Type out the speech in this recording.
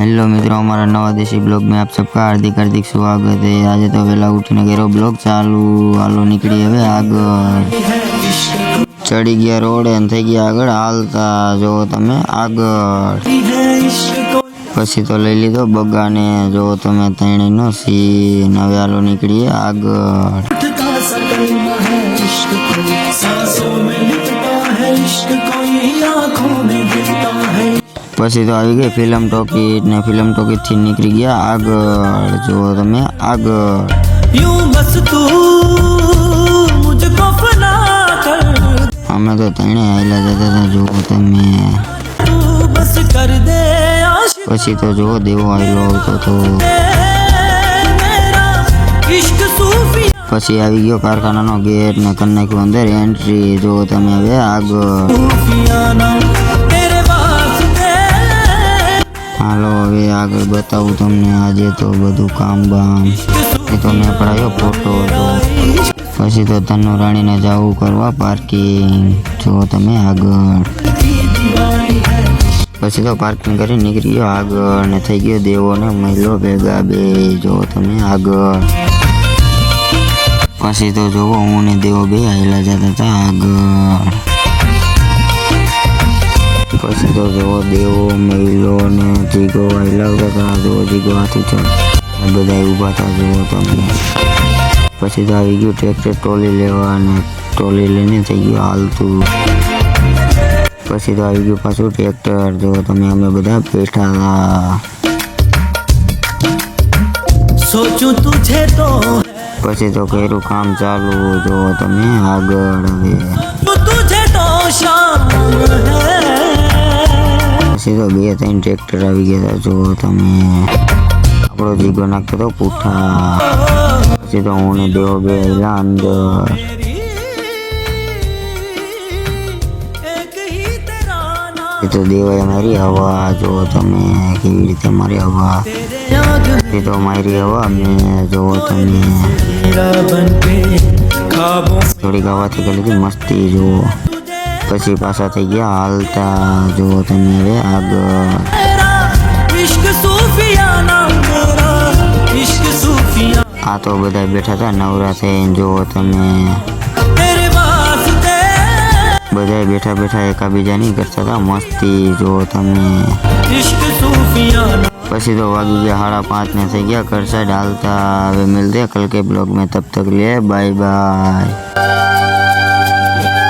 Hello मित्रों, हमारा नवा देसी ब्लॉग में आप सबका हार्दिक हार्दिक स्वागत है। आज तो वेला उठीने करो ब्लॉग चालू। हालो निकली हवे आगळ, चढ़ी गया रोड एम थई गया आगळ हालता जो तमे आगळ। पछी तो लई लीधो बग्गा ने जो तमे तणीनो सीन। हवे हालो निकळीए आगळ। पछी तो आई गई फिल्म टॉकीज ने फिल्म टॉकीज थी निकली गया आगळ जो तमे आगळ। यूं बस तू मुझको फना कर। हमें तो तणे आयला जता था जो तमे तू बस कर दे। पछी तो जो देवो आयलो तो पछी आई गयो कारखाना नो गेट ने कर नाख्यो अंदर एंट्री जो तमे हवे आगळ। हालो हवे आगे बताऊँ तमने आज तो बधु काम बाम ये तो मैं पढ़ायो फोटो तो पछी तो तन्नू राणी ने जाऊ करवा पार्किंग जो तमे आगळ। पछी तो पार्किंग करी निकली गयो आगळ ने थई गयो देवो ने महिलो भेगा बे जो तमे आगळ। पछी तो जो हूँ ने देवो बे आयला जता था आगळ। पछी तो जो देवो महिलो ने जीगो आयला था जो जीगो हाथी चढ़ बधाई ऊभा था जो तमे। पछी तो आई गयो ट्रेक्टर टोली लेवा ने टोली लईने थई गयो हालतू। पछी तो आई गयो पाछो ट्रेक्टर जो तमे अमे बधा बैठा था। सोचूं तुझे तो पछी तो कर्યું काम चालू जो तमे आगळ। हवे तुझे तो शाम है। पछी तो बे तीन ट्रेक्टर आई गया था जो तमे आपणो जीगो नाखतो तो पूठा। पछी तो हूँ ने देवो बे आयला अंदर। ये तो देवाए मारी हवा जो तमे केवी रीते मारी हवा। ये तो मारी हवा में जो तमे थोड़ी हवा थी गली थी मस्ती जो। पछी पासा थई गया हालता जो तमे हवे आगळ। आ तो बधा बैठा था नवरा थईने जो तमे बधाए बैठा बैठा एकाबीजानी करता था मस्ती जो तमे। पछी तो वागी गया 5:30 ने थई गया घर साइड हालता। हवे मिलते कल के ब्लॉग में, तब तक लिए बाय बाय।